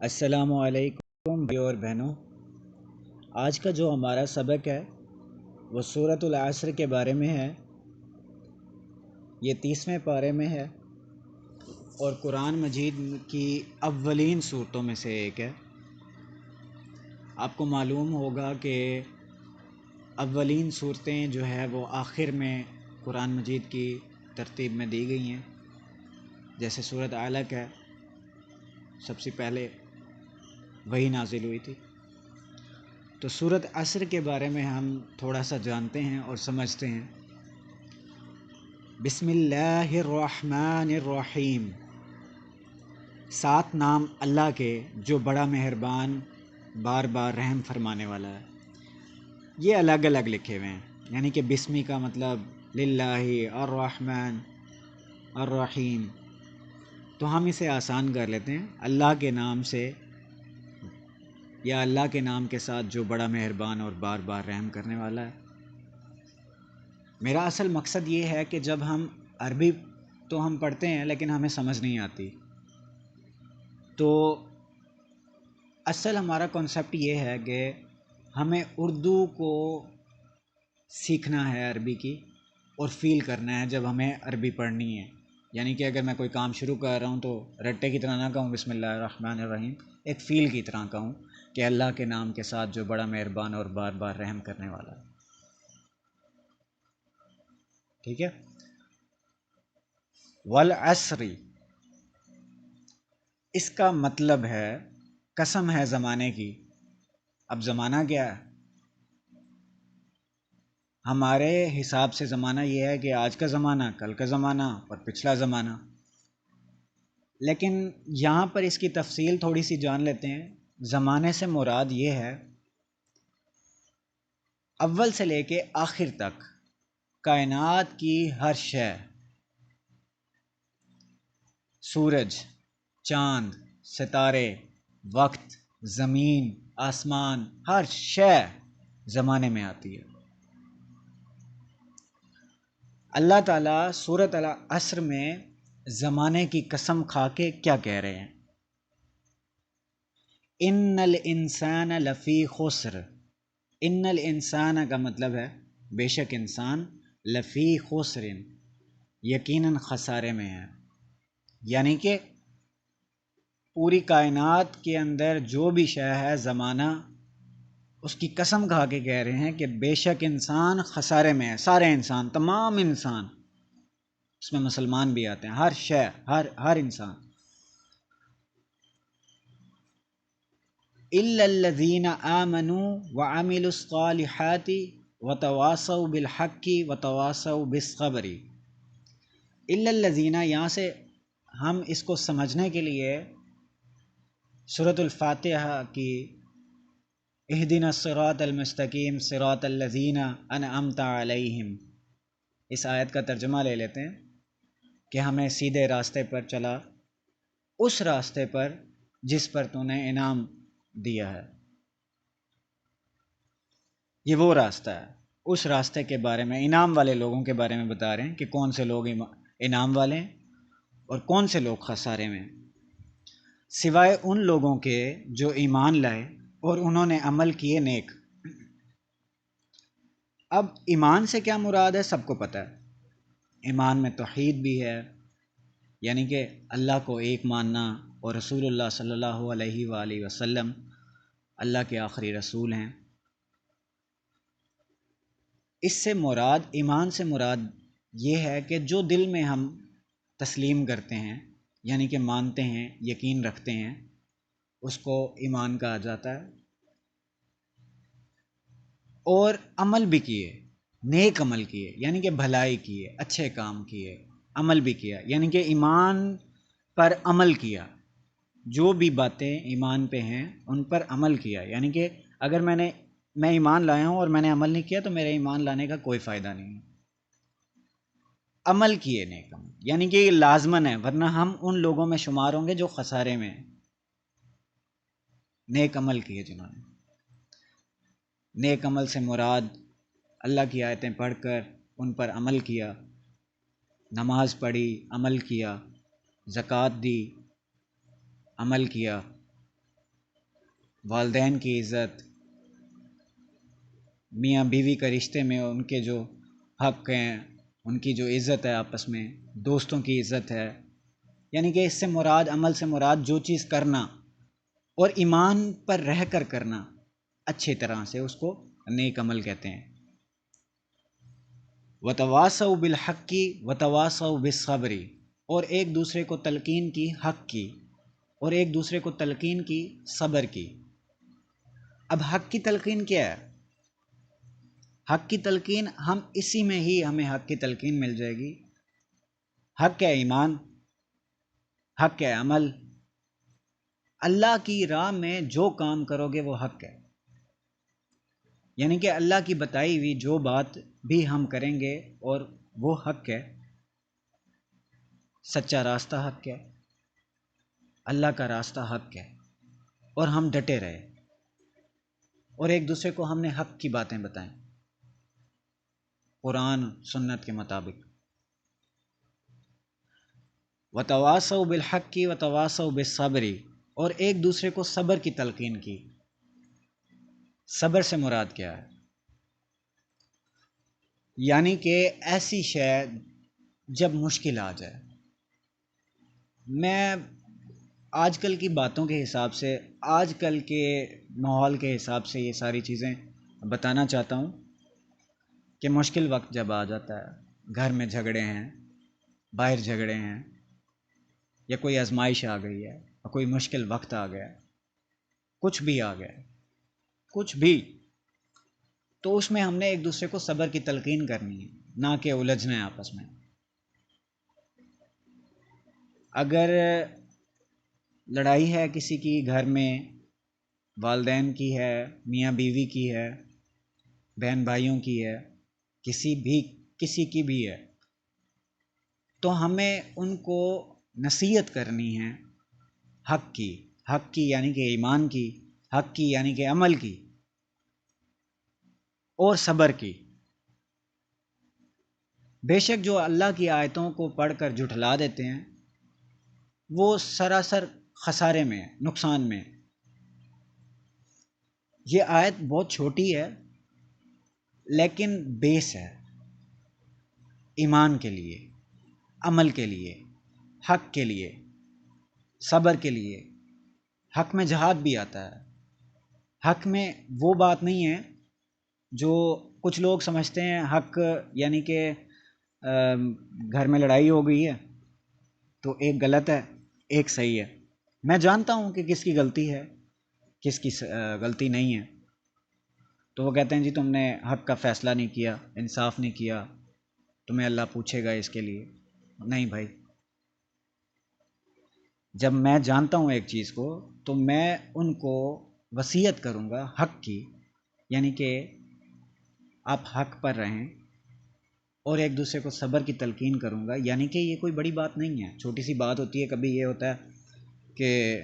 السلام علیکم بھائی اور بہنوں، آج کا جو ہمارا سبق ہے وہ سورۃ العصر کے بارے میں ہے۔ یہ 30ویں پارے میں ہے اور قرآن مجید کی اولین صورتوں میں سے ایک ہے۔ آپ کو معلوم ہوگا کہ اولین صورتیں جو ہے وہ آخر میں قرآن مجید کی ترتیب میں دی گئی ہیں، جیسے سورۃ علق ہے، سب سے پہلے وہی نازل ہوئی تھی۔ تو سورۃ عصر کے بارے میں ہم تھوڑا سا جانتے ہیں اور سمجھتے ہیں۔ بسم اللہ الرحمن الرحیم، 7 نام اللہ کے جو بڑا مہربان بار بار رحم فرمانے والا ہے۔ یہ الگ الگ لکھے ہوئے ہیں، یعنی کہ بسمی کا مطلب للہ، الرحمن، الرحیم، تو ہم اسے آسان کر لیتے ہیں اللہ کے نام سے، یا اللہ کے نام کے ساتھ جو بڑا مہربان اور بار بار رحم کرنے والا ہے۔ میرا اصل مقصد یہ ہے کہ جب ہم عربی تو ہم پڑھتے ہیں لیکن ہمیں سمجھ نہیں آتی، تو اصل ہمارا کنسیپٹ یہ ہے کہ ہمیں اردو کو سیکھنا ہے، عربی کی، اور فیل کرنا ہے جب ہمیں عربی پڑھنی ہے۔ یعنی کہ اگر میں کوئی کام شروع کر رہا ہوں تو رٹے کی طرح نہ کہوں بسم اللہ الرحمن الرحیم، ایک فیل کی طرح کہوں کہ اللہ کے نام کے ساتھ جو بڑا مہربان اور بار بار رحم کرنے والا ہے۔ ٹھیک ہے۔ والعصر، اس کا مطلب ہے قسم ہے زمانے کی۔ اب زمانہ کیا ہے؟ ہمارے حساب سے زمانہ یہ ہے کہ آج کا زمانہ، کل کا زمانہ اور پچھلا زمانہ، لیکن یہاں پر اس کی تفصیل تھوڑی سی جان لیتے ہیں۔ زمانے سے مراد یہ ہے اول سے لے کے آخر تک کائنات کی ہر شے، سورج، چاند، ستارے، وقت، زمین، آسمان، ہر شے زمانے میں آتی ہے۔ اللہ تعالیٰ سورۃ العصر میں زمانے کی قسم کھا کے کیا کہہ رہے ہیں؟ ان الانسان لفی خسر، ان الانسان کا مطلب ہے بے شک انسان، لفی خسر، یقیناً خسارے میں ہے۔ یعنی کہ پوری کائنات کے اندر جو بھی شے ہے، زمانہ، اس کی قسم کھا کے کہہ رہے ہیں کہ بے شک انسان خسارے میں ہے۔ سارے انسان، تمام انسان، اس میں مسلمان بھی آتے ہیں، ہر شے، ہر انسان۔ الا الذین آمنوا وعملوا الصالحات وتواصوا بالحق وتواصوا بالصبر۔ الا الذین، یہاں سے ہم اس کو سمجھنے کے لیے سورۃ الفاتحہ کی اہدنا الصراط المستقیم صراط الذین انعمت علیہم، اس آیت کا ترجمہ لے لیتے ہیں کہ ہمیں سیدھے راستے پر چلا، اس راستے پر جس پر تو نے انعام دیا ہے۔ یہ وہ راستہ ہے، اس راستے کے بارے میں، انعام والے لوگوں کے بارے میں بتا رہے ہیں کہ کون سے لوگ انعام والے ہیں اور کون سے لوگ خسارے میں، سوائے ان لوگوں کے جو ایمان لائے اور انہوں نے عمل کیے نیک۔ اب ایمان سے کیا مراد ہے سب کو پتہ ہے۔ ایمان میں توحید بھی ہے، یعنی کہ اللہ کو ایک ماننا، اور رسول اللہ صلی اللہ علیہ وآلہ وسلم اللہ کے آخری رسول ہیں۔ اس سے مراد، ایمان سے مراد یہ ہے کہ جو دل میں ہم تسلیم کرتے ہیں، یعنی کہ مانتے ہیں، یقین رکھتے ہیں، اس کو ایمان کہا جاتا ہے۔ اور عمل بھی کیے، نیک عمل کیے، یعنی کہ بھلائی کیے، اچھے کام کیے، عمل بھی کیا، یعنی کہ ایمان پر عمل کیا، جو بھی باتیں ایمان پہ ہیں ان پر عمل کیا۔ یعنی کہ اگر میں ایمان لایا ہوں اور میں نے عمل نہیں کیا تو میرے ایمان لانے کا کوئی فائدہ نہیں۔ عمل کیے نیک عمل، یعنی کہ یہ لازمن ہے، ورنہ ہم ان لوگوں میں شمار ہوں گے جو خسارے میں ہیں۔ نیک عمل کیے جنہوں نے، نیک عمل سے مراد اللہ کی آیتیں پڑھ کر ان پر عمل کیا، نماز پڑھی، عمل کیا، زکوٰۃ دی، عمل کیا، والدین کی عزت، میاں بیوی کا رشتے میں ان کے جو حق ہیں، ان کی جو عزت ہے آپس میں، دوستوں کی عزت ہے، یعنی کہ اس سے مراد، عمل سے مراد جو چیز کرنا اور ایمان پر رہ کر کرنا اچھی طرح سے، اس کو نیک عمل کہتے ہیں۔ وتواصوا بالحق وتواصوا بالصبر، اور ایک دوسرے کو تلقین کی حق کی، اور ایک دوسرے کو تلقین کی صبر کی۔ اب حق کی تلقین کیا ہے؟ حق کی تلقین ہم اسی میں ہی ہمیں حق کی تلقین مل جائے گی۔ حق ہے ایمان، حق ہے عمل، اللہ کی راہ میں جو کام کرو گے وہ حق ہے، یعنی کہ اللہ کی بتائی ہوئی جو بات بھی ہم کریں گے اور وہ حق ہے، سچا راستہ حق ہے، اللہ کا راستہ حق ہے، اور ہم ڈٹے رہے اور ایک دوسرے کو ہم نے حق کی باتیں بتائیں قرآن سنت کے مطابق۔ وتواصوا بالحق وتواصوا بالصبر، اور ایک دوسرے کو صبر کی تلقین کی۔ صبر سے مراد کیا ہے؟ یعنی کہ ایسی شے جب مشکل آ جائے، میں آج کل کی باتوں کے حساب سے، آج کل کے ماحول کے حساب سے یہ ساری چیزیں بتانا چاہتا ہوں کہ مشکل وقت جب آ جاتا ہے، گھر میں جھگڑے ہیں، باہر جھگڑے ہیں، یا کوئی آزمائش آ گئی ہے، اور کوئی مشکل وقت آ گیا، کچھ بھی آ گیا، کچھ بھی، تو اس میں ہم نے ایک دوسرے کو صبر کی تلقین کرنی ہے، نہ کہ الجھنا ہے آپس میں۔ اگر لڑائی ہے کسی کی گھر میں، والدین کی ہے، میاں بیوی کی ہے، بہن بھائیوں کی ہے، کسی کی بھی ہے، تو ہمیں ان کو نصیحت کرنی ہے حق کی، حق کی یعنی کہ ایمان کی، حق کی یعنی کہ عمل کی، اور صبر کی۔ بے شک جو اللہ کی آیتوں کو پڑھ کر جھٹلا دیتے ہیں وہ سراسر خسارے میں، نقصان میں۔ یہ آیت بہت چھوٹی ہے لیکن بیس ہے ایمان کے لیے، عمل کے لیے، حق کے لیے، صبر کے لیے۔ حق میں جہاد بھی آتا ہے، حق میں وہ بات نہیں ہے جو کچھ لوگ سمجھتے ہیں حق یعنی کہ گھر میں لڑائی ہو گئی ہے تو ایک غلط ہے ایک صحیح ہے۔ میں جانتا ہوں کہ کس کی غلطی ہے، کس کی غلطی نہیں ہے، تو وہ کہتے ہیں جی تم نے حق کا فیصلہ نہیں کیا، انصاف نہیں کیا، تمہیں اللہ پوچھے گا اس کے لیے۔ نہیں بھائی، جب میں جانتا ہوں ایک چیز کو تو میں ان کو وصیت کروں گا حق کی، یعنی کہ آپ حق پر رہیں، اور ایک دوسرے کو صبر کی تلقین کروں گا، یعنی کہ یہ کوئی بڑی بات نہیں ہے، چھوٹی سی بات ہوتی ہے۔ کبھی یہ ہوتا ہے کہ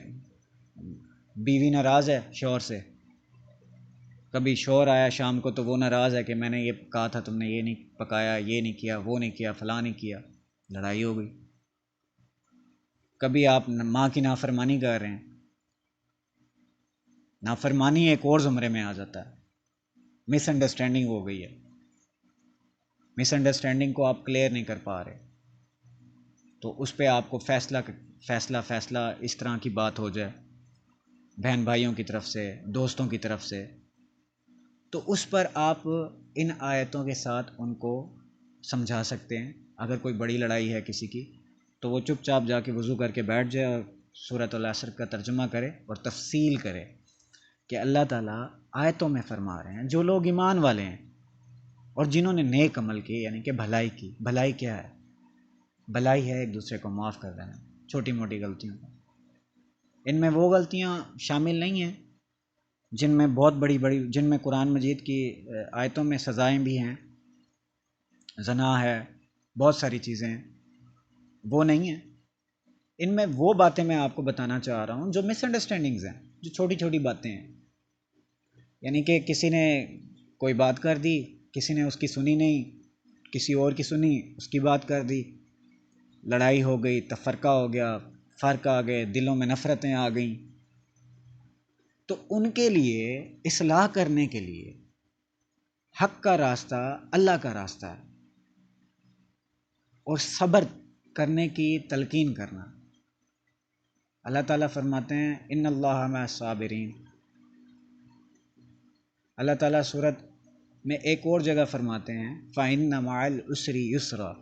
بیوی ناراض ہے شوہر سے، کبھی شوہر آیا شام کو تو وہ ناراض ہے کہ میں نے یہ کہا تھا تم نے یہ نہیں پکایا، یہ نہیں کیا، وہ نہیں کیا، فلاں نہیں کیا، لڑائی ہو گئی۔ کبھی آپ ماں کی نافرمانی کر رہے ہیں، نافرمانی ایک اور زمرے میں آ جاتا ہے، مس انڈرسٹینڈنگ ہو گئی ہے، مس انڈرسٹینڈنگ کو آپ کلیئر نہیں کر پا رہے، تو اس پہ آپ کو فیصلہ اس طرح کی بات ہو جائے بہن بھائیوں کی طرف سے، دوستوں کی طرف سے، تو اس پر آپ ان آیتوں کے ساتھ ان کو سمجھا سکتے ہیں۔ اگر کوئی بڑی لڑائی ہے کسی کی تو وہ چپ چاپ جا کے وضو کر کے بیٹھ جائے اور سورۃ العصر کا ترجمہ کرے اور تفصیل کرے کہ اللہ تعالیٰ آیتوں میں فرما رہے ہیں جو لوگ ایمان والے ہیں اور جنہوں نے نیک عمل کی، یعنی کہ بھلائی کی۔ بھلائی کیا ہے؟ بھلائی ہے ایک دوسرے کو معاف کر دینا چھوٹی موٹی غلطیوں کو۔ ان میں وہ غلطیاں شامل نہیں ہیں جن میں بہت بڑی جن میں قرآن مجید کی آیتوں میں سزائیں بھی ہیں، زنا ہے، بہت ساری چیزیں ہیں، وہ نہیں ہیں۔ ان میں وہ باتیں میں آپ کو بتانا چاہ رہا ہوں جو مس انڈرسٹینڈنگز ہیں، جو چھوٹی چھوٹی باتیں ہیں، یعنی کہ کسی نے کوئی بات کر دی، کسی نے اس کی سنی نہیں، کسی اور کی سنی، اس کی بات کر دی، لڑائی ہو گئی، تفرقہ ہو گیا، فرق آ گئے، دلوں میں نفرتیں آ گئیں، تو ان کے لیے اصلاح کرنے کے لیے حق کا راستہ اللہ کا راستہ ہے، اور صبر کرنے کی تلقین کرنا۔ اللہ تعالیٰ فرماتے ہیں ان اللہ مع الصابرین۔ اللہ تعالیٰ سورت میں ایک اور جگہ فرماتے ہیں فَإِنَّ مَعَ الْعُسْرِ يُسْرًا،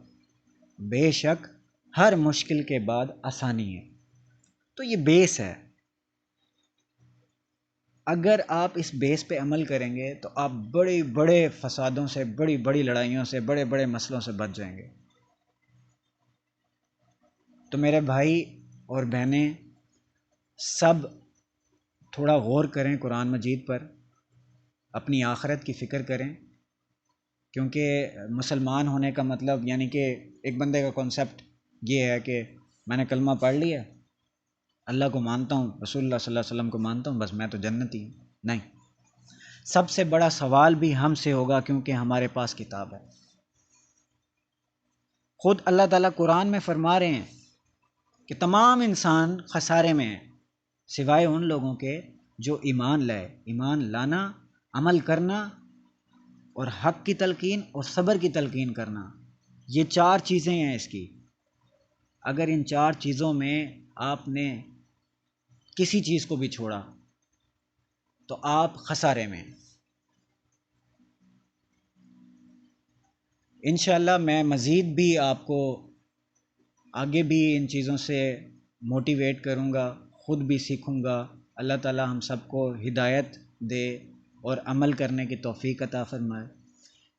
بے شک ہر مشکل کے بعد آسانی ہے۔ تو یہ بیس ہے، اگر آپ اس بیس پہ عمل کریں گے تو آپ بڑے بڑے فسادوں سے، بڑی بڑی لڑائیوں سے، بڑے بڑے مسئلوں سے بچ جائیں گے۔ تو میرے بھائی اور بہنیں سب تھوڑا غور کریں قرآن مجید پر، اپنی آخرت کی فکر کریں، کیونکہ مسلمان ہونے کا مطلب یعنی کہ ایک بندے کا کنسیپٹ یہ ہے کہ میں نے کلمہ پڑھ لیا، اللہ کو مانتا ہوں، رسول اللہ صلی اللہ علیہ وسلم کو مانتا ہوں، بس میں تو جنتی ہوں۔ نہیں، سب سے بڑا سوال بھی ہم سے ہوگا، کیونکہ ہمارے پاس کتاب ہے۔ خود اللہ تعالیٰ قرآن میں فرما رہے ہیں کہ تمام انسان خسارے میں ہیں سوائے ان لوگوں کے جو ایمان لائے۔ ایمان لانا، عمل کرنا، اور حق کی تلقین اور صبر کی تلقین کرنا، یہ 4 چیزیں ہیں اس کی۔ اگر ان 4 چیزوں میں آپ نے کسی چیز کو بھی چھوڑا تو آپ خسارے میں ہیں۔ انشاءاللہ میں مزید بھی آپ کو آگے بھی ان چیزوں سے موٹیویٹ کروں گا، خود بھی سیکھوں گا۔ اللہ تعالیٰ ہم سب کو ہدایت دے اور عمل کرنے کی توفیق عطا فرمائے۔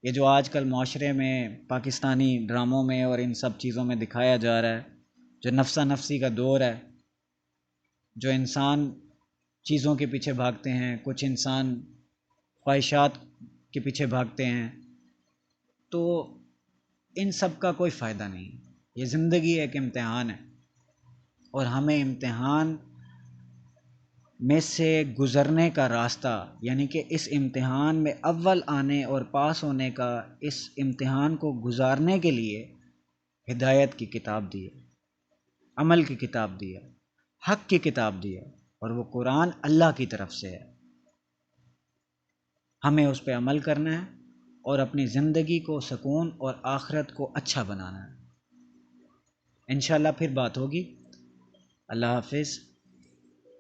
یہ جو آج کل معاشرے میں پاکستانی ڈراموں میں اور ان سب چیزوں میں دکھایا جا رہا ہے، جو نفسا نفسی کا دور ہے، جو انسان چیزوں کے پیچھے بھاگتے ہیں، کچھ انسان خواہشات کے پیچھے بھاگتے ہیں، تو ان سب کا کوئی فائدہ نہیں۔ یہ زندگی ایک امتحان ہے، اور ہمیں امتحان میں سے گزرنے کا راستہ، یعنی کہ اس امتحان میں اول آنے اور پاس ہونے کا، اس امتحان کو گزارنے کے لیے ہدایت کی کتاب دی ہے، عمل کی کتاب دی ہے، حق کی کتاب دی ہے، اور وہ قرآن اللہ کی طرف سے ہے۔ ہمیں اس پہ عمل کرنا ہے اور اپنی زندگی کو سکون اور آخرت کو اچھا بنانا ہے۔ انشاءاللہ پھر بات ہوگی۔ اللہ حافظ۔